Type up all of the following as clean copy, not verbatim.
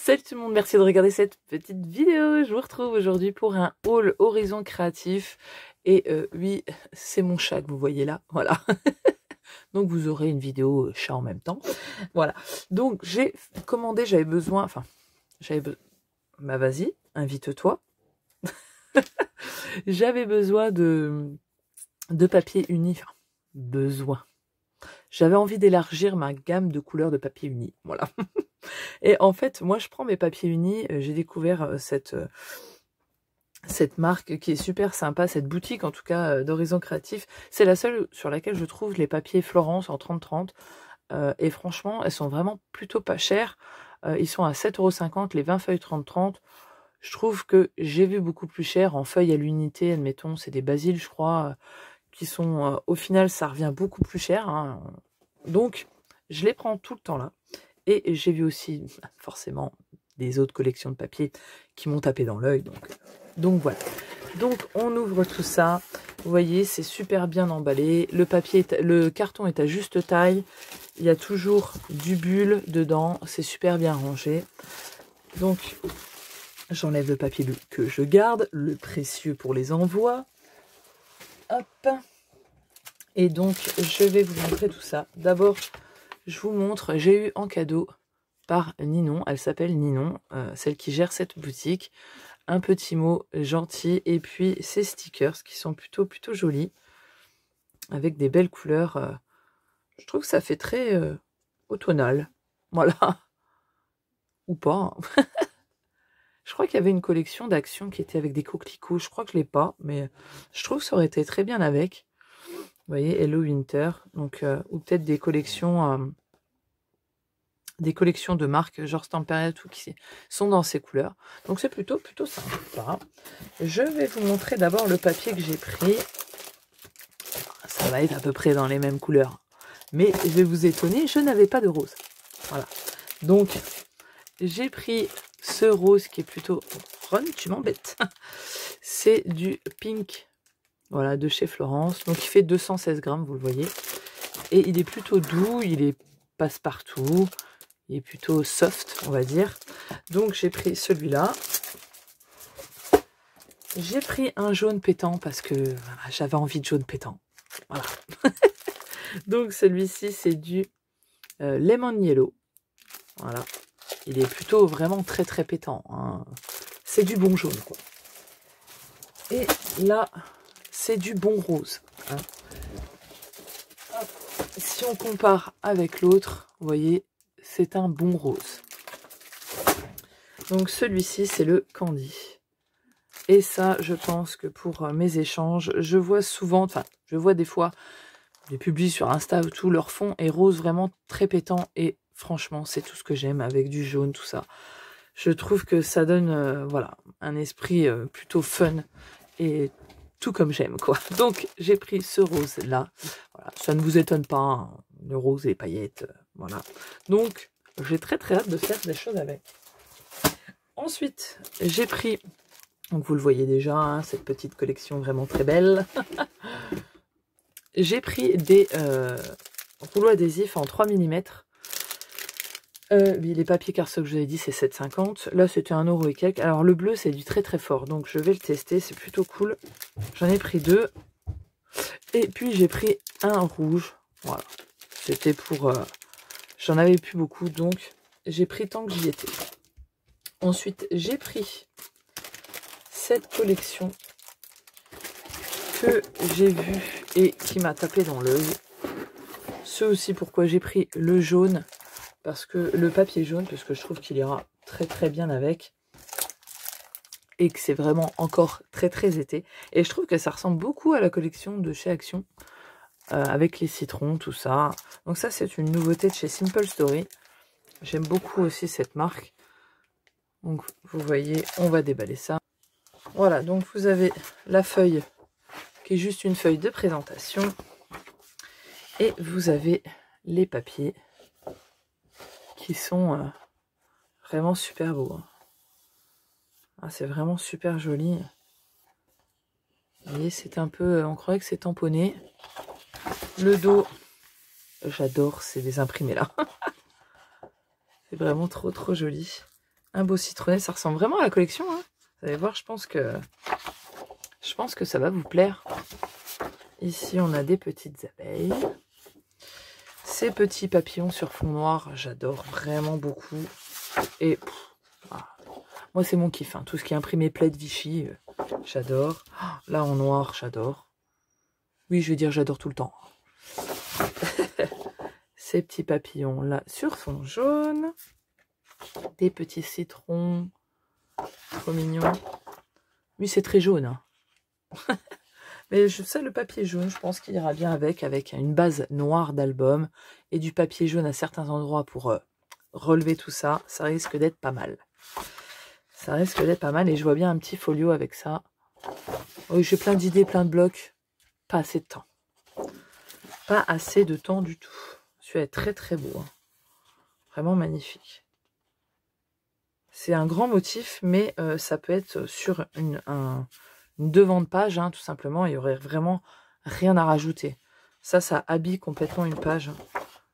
Salut tout le monde, merci de regarder cette petite vidéo. Je vous retrouve aujourd'hui pour un haul Horizon Créatif. Et oui, c'est mon chat que vous voyez là, voilà. Donc vous aurez une vidéo chat en même temps. Voilà, donc j'ai commandé, j'avais besoin, enfin, bah vas-y, invite-toi. J'avais besoin de papier uni, enfin, besoin. J'avais envie d'élargir ma gamme de couleurs de papier uni, voilà. Et en fait, moi, je prends mes papiers unis. J'ai découvert cette marque qui est super sympa, cette boutique en tout cas d'Horizon Créatif. C'est la seule sur laquelle je trouve les papiers Florence en 30-30. Et franchement, elles sont vraiment plutôt pas chères. Ils sont à 7,50 € les 20 feuilles 30-30. Je trouve que j'ai vu beaucoup plus cher en feuilles à l'unité, admettons, c'est des basiles, je crois, qui sont, au final, ça revient beaucoup plus cher. Hein. Donc, je les prends tout le temps là. Et j'ai vu aussi, forcément, des autres collections de papier qui m'ont tapé dans l'œil. Donc voilà. Donc on ouvre tout ça. Vous voyez, c'est super bien emballé. Le carton est à juste taille. Il y a toujours du bulle dedans. C'est super bien rangé. Donc j'enlève le papier bulle que je garde. Le précieux pour les envois. Hop. Et donc je vais vous montrer tout ça. D'abord, je vous montre, j'ai eu en cadeau par Ninon, elle s'appelle Ninon, celle qui gère cette boutique, un petit mot gentil, et puis ces stickers qui sont plutôt jolis, avec des belles couleurs, je trouve que ça fait très automnal, voilà, ou pas, hein. Je crois qu'il y avait une collection d'actions qui était avec des coquelicots, je crois que je l'ai pas, mais je trouve que ça aurait été très bien avec, vous voyez, Hello Winter, donc, ou peut-être des collections de marques genre Stamperia, tout qui sont dans ces couleurs. Donc c'est plutôt sympa. Je vais vous montrer d'abord le papier que j'ai pris. Ça va être à peu près dans les mêmes couleurs. Mais je vais vous étonner, je n'avais pas de rose. Voilà. Donc j'ai pris ce rose qui est plutôt... Ron, tu m'embêtes. C'est du pink. Voilà, de chez Florence. Donc il fait 216 grammes, vous le voyez. Et il est plutôt doux, il est passe-partout. Il est plutôt soft, on va dire. Donc, j'ai pris celui-là. J'ai pris un jaune pétant parce que voilà, j'avais envie de jaune pétant. Voilà. Donc, celui-ci, c'est du Lemon Yellow. Voilà. Il est plutôt vraiment très pétant. Hein. C'est du bon jaune, quoi. Et là, c'est du bon rose. Hein. Si on compare avec l'autre, vous voyez, c'est un bon rose. Donc celui-ci, c'est le Candy. Et ça, je pense que pour mes échanges, je vois souvent, enfin, je vois des fois des publics sur Insta où tout leur fond est rose vraiment très pétant. Et franchement, c'est tout ce que j'aime avec du jaune, tout ça. Je trouve que ça donne, voilà, un esprit plutôt fun et tout comme j'aime, quoi. Donc, j'ai pris ce rose-là. Voilà, ça ne vous étonne pas, hein, le rose et les paillettes, voilà. Donc, j'ai très hâte de faire des choses avec. Ensuite, j'ai pris, donc vous le voyez déjà, hein, cette petite collection vraiment très belle. J'ai pris des rouleaux adhésifs en 3 mm. Les papiers carceaux que je vous ai dit, c'est 7,50 €. Là, c'était 1 € et quelques. Alors, le bleu, c'est du très fort. Donc, je vais le tester. C'est plutôt cool. J'en ai pris 2. Et puis, j'ai pris un rouge. Voilà. C'était pour... j'en avais plus beaucoup. Donc, j'ai pris tant que j'y étais. Ensuite, j'ai pris cette collection que j'ai vue et qui m'a tapé dans l'œil. Ce aussi, pourquoi j'ai pris le jaune. Parce que le papier jaune, parce que je trouve qu'il ira très bien avec. Et que c'est vraiment encore très été. Et je trouve que ça ressemble beaucoup à la collection de chez Action. Avec les citrons, tout ça. Donc ça, c'est une nouveauté de chez Simple Story. J'aime beaucoup aussi cette marque. Donc vous voyez, on va déballer ça. Voilà, donc vous avez la feuille qui est juste une feuille de présentation. Et vous avez les papiers qui sont vraiment super beaux. Hein. Ah, c'est vraiment super joli. Vous voyez, c'est un peu... on croirait que c'est tamponné. Le dos, j'adore ces imprimés là. C'est vraiment trop joli. Un beau citronnet, ça ressemble vraiment à la collection. Hein. Vous allez voir, je pense que ça va vous plaire. Ici, on a des petites abeilles. Ces petits papillons sur fond noir, j'adore vraiment beaucoup. Et moi, c'est mon kiff. Hein. Tout ce qui est imprimé plaid Vichy, j'adore. Là, en noir, j'adore. Oui, je vais dire j'adore tout le temps. Ces petits papillons là sur fond jaune. Des petits citrons. Trop mignons. Oui, c'est très jaune. Hein. Mais ça, le papier jaune, je pense qu'il ira bien avec une base noire d'album et du papier jaune à certains endroits pour relever tout ça. Ça risque d'être pas mal. Ça risque d'être pas mal et je vois bien un petit folio avec ça. Oui, j'ai plein d'idées, plein de blocs. Pas assez de temps. Pas assez de temps du tout. Celui-là est très très beau. Hein. Vraiment magnifique. C'est un grand motif, mais ça peut être sur une devant de page, hein, tout simplement. Il n'y aurait vraiment rien à rajouter. Ça habille complètement une page.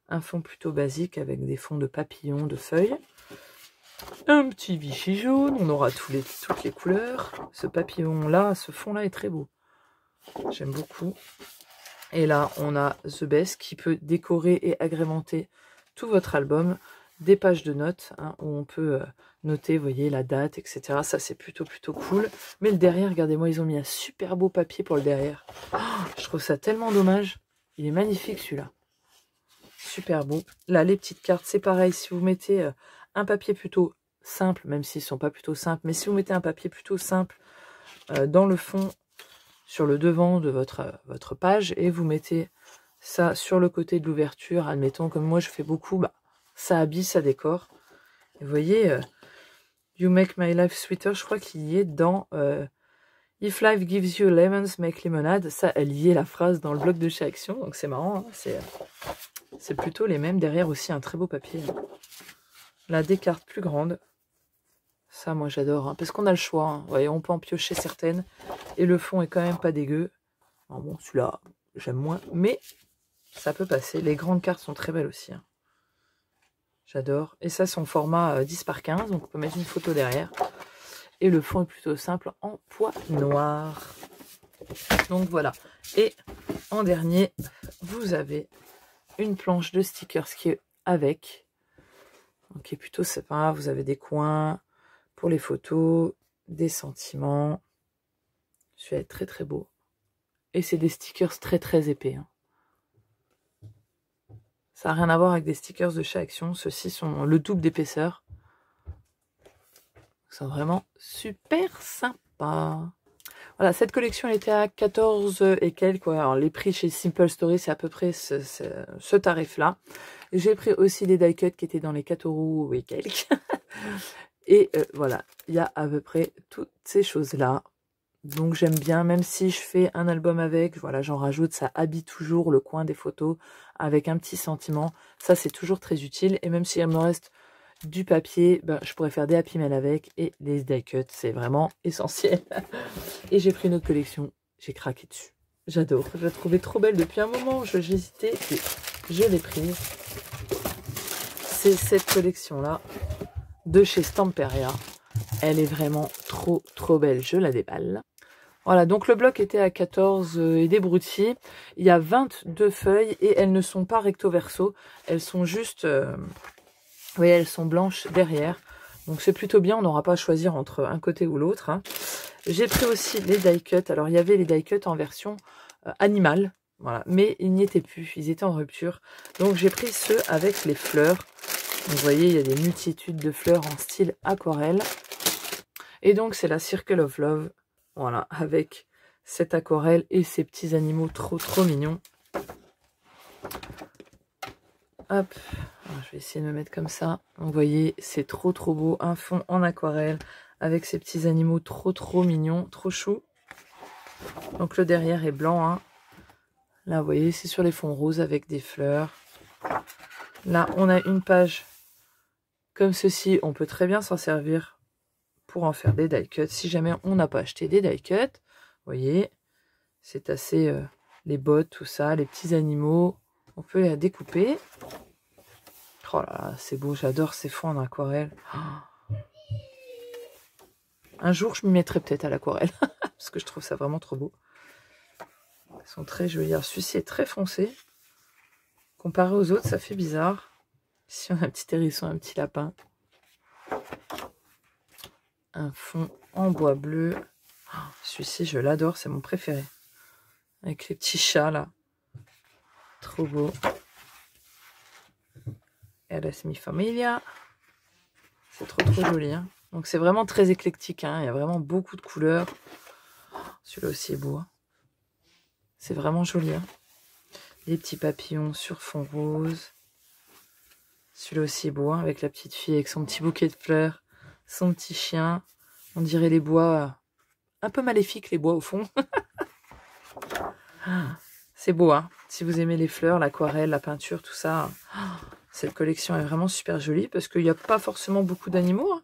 Un fond plutôt basique avec des fonds de papillons, de feuilles. Un petit Vichy jaune. On aura toutes les couleurs. Ce papillon-là, ce fond-là est très beau. J'aime beaucoup. Et là, on a The Best qui peut décorer et agrémenter tout votre album. Des pages de notes hein, où on peut noter, vous voyez, la date, etc. Ça, c'est plutôt cool. Mais le derrière, regardez-moi, ils ont mis un super beau papier pour le derrière. Oh, je trouve ça tellement dommage. Il est magnifique, celui-là. Super beau. Là, les petites cartes, c'est pareil. Si vous mettez un papier plutôt simple, même s'ils ne sont pas plutôt simples, mais si vous mettez un papier plutôt simple dans le fond, sur le devant de votre page, et vous mettez ça sur le côté de l'ouverture, admettons, comme moi, je fais beaucoup, ça habille, ça décore. Et vous voyez, You Make My Life Sweeter, je crois qu'il y est dans If Life Gives You Lemons, Make Lemonade. Ça, elle y est la phrase dans le bloc de chez Action, donc c'est marrant. Hein, c'est plutôt les mêmes. Derrière aussi, un très beau papier. Hein. Là, des cartes plus grandes. Ça, moi, j'adore. Hein, parce qu'on a le choix. Hein. Vous voyez, on peut en piocher certaines. Et le fond est quand même pas dégueu. Alors bon, celui-là, j'aime moins. Mais ça peut passer. Les grandes cartes sont très belles aussi. Hein. J'adore. Et ça, son format 10 par 15. Donc, on peut mettre une photo derrière. Et le fond est plutôt simple en poids noir. Donc, voilà. Et en dernier, vous avez une planche de stickers qui est avec. Donc, qui est plutôt sympa. Vous avez des coins pour les photos, des sentiments. Celui-là est très, très beau. Et c'est des stickers très, très épais. Hein. Ça n'a rien à voir avec des stickers de chez Action. Ceux-ci sont le double d'épaisseur. Ils sont vraiment super sympas. Voilà, cette collection elle était à 14 et quelques. Alors, les prix chez Simple Story, c'est à peu près ce tarif-là. J'ai pris aussi les die-cuts qui étaient dans les 4 € et quelques. Et voilà, il y a à peu près toutes ces choses-là. Donc j'aime bien, même si je fais un album avec, voilà, j'en rajoute, ça habille toujours le coin des photos avec un petit sentiment. Ça, c'est toujours très utile. Et même s'il me reste du papier, je pourrais faire des Happy Mail avec. Et les die cuts, c'est vraiment essentiel. Et j'ai pris une autre collection, j'ai craqué dessus. J'adore, je la trouvais trop belle depuis un moment. J'hésitais et je l'ai prise. C'est cette collection-là de chez Stamperia. Elle est vraiment trop belle, je la déballe. Voilà, donc le bloc était à 14 et des broutilles. Il y a 22 feuilles et elles ne sont pas recto verso. Elles sont juste, vous voyez, elles sont blanches derrière. Donc c'est plutôt bien, on n'aura pas à choisir entre un côté ou l'autre. Hein. J'ai pris aussi les die cuts. Alors il y avait les die cuts en version animale, voilà, mais ils n'y étaient plus, ils étaient en rupture. Donc j'ai pris ceux avec les fleurs. Donc, vous voyez, il y a des multitudes de fleurs en style aquarelle. Et donc c'est la Circle of Love. Voilà, avec cette aquarelle et ces petits animaux trop mignons. Hop, alors, je vais essayer de me mettre comme ça. Vous voyez, c'est trop beau. Un fond en aquarelle avec ces petits animaux trop mignons, trop choux. Donc le derrière est blanc. Hein. Là, vous voyez, c'est sur les fonds roses avec des fleurs. Là, on a une page comme ceci. On peut très bien s'en servir pour en faire des die cuts. Si jamais on n'a pas acheté des die cuts, vous voyez, c'est assez les bottes, tout ça, les petits animaux. On peut les découper. Oh là là, c'est beau, j'adore ces fonds en aquarelle. Oh, Un jour, je m'y mettrai peut-être à l'aquarelle. Parce que je trouve ça vraiment trop beau. Ils sont très jolis. Alors, celui-ci est très foncé. Comparé aux autres, ça fait bizarre. Ici, on a un petit hérisson, un petit lapin. Un fond en bois bleu. Oh, celui-ci, je l'adore. C'est mon préféré. Avec les petits chats, là. Trop beau. Et la semi-familia. C'est trop joli. Hein. Donc, c'est vraiment très éclectique. Hein. Il y a vraiment beaucoup de couleurs. Celui-là aussi est beau. Hein. C'est vraiment joli. Hein. Des petits papillons sur fond rose. Celui-là aussi est beau, hein, avec la petite fille, avec son petit bouquet de fleurs, son petit chien. On dirait les bois, un peu maléfiques, les bois au fond. C'est beau, hein. Si vous aimez les fleurs, l'aquarelle, la peinture, tout ça, cette collection est vraiment super jolie, parce qu'il n'y a pas forcément beaucoup d'animaux. Hein.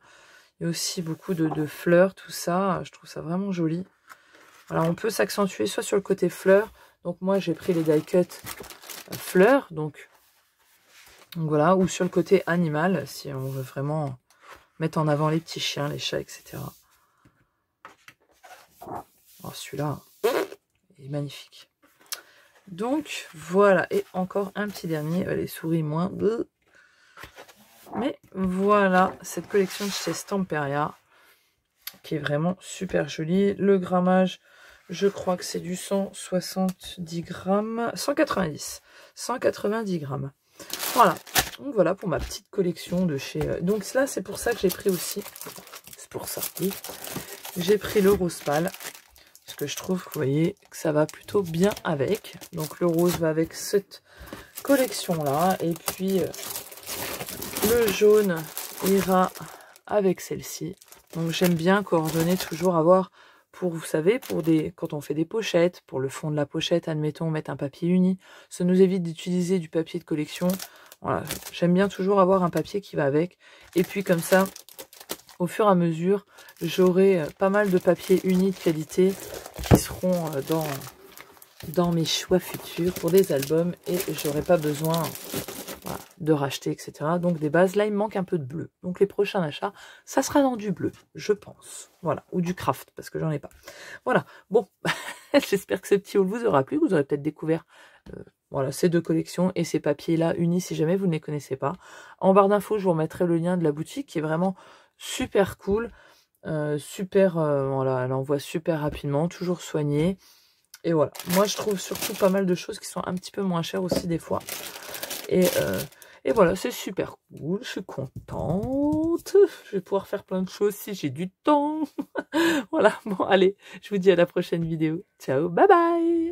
Il y a aussi beaucoup de fleurs, tout ça. Je trouve ça vraiment joli. Alors, on peut s'accentuer soit sur le côté fleurs. Donc, moi, j'ai pris les die cut fleurs, donc voilà, ou sur le côté animal, si on veut vraiment mettre en avant les petits chiens, les chats, etc. Oh, celui-là est magnifique. Donc, voilà. Et encore un petit dernier. Les souris moins. Mais voilà, cette collection de chez Stamperia, qui est vraiment super jolie. Le grammage, je crois que c'est du 170 grammes. 190 grammes. Voilà. Donc voilà pour ma petite collection de chez... Donc là, c'est pour ça que j'ai pris aussi... C'est pour ça, oui. J'ai pris le rose pâle. Parce que je trouve, vous voyez, que ça va plutôt bien avec. Donc le rose va avec cette collection-là. Et puis le jaune ira avec celle-ci. Donc j'aime bien coordonner, toujours avoir... Pour, vous savez, pour des, quand on fait des pochettes, pour le fond de la pochette, admettons, mettre un papier uni. Ça nous évite d'utiliser du papier de collection. Voilà, j'aime bien toujours avoir un papier qui va avec. Et puis comme ça, au fur et à mesure, j'aurai pas mal de papiers unis de qualité qui seront dans mes choix futurs pour des albums. Et j'aurai pas besoin voilà, de racheter, etc. Donc des bases, là il me manque un peu de bleu. Donc les prochains achats, ça sera dans du bleu, je pense. Voilà, ou du craft, parce que j'en ai pas. Voilà, bon, j'espère que ce petit haul vous aura plu. Vous aurez peut-être découvert... voilà, ces deux collections et ces papiers-là unis si jamais vous ne les connaissez pas. En barre d'infos, je vous remettrai le lien de la boutique qui est vraiment super cool. Voilà, elle envoie super rapidement, toujours soignée. Et voilà, moi je trouve surtout pas mal de choses qui sont un petit peu moins chères aussi des fois. Et voilà, c'est super cool, je suis contente. Je vais pouvoir faire plein de choses si j'ai du temps. Voilà, bon allez, je vous dis à la prochaine vidéo. Ciao, bye bye!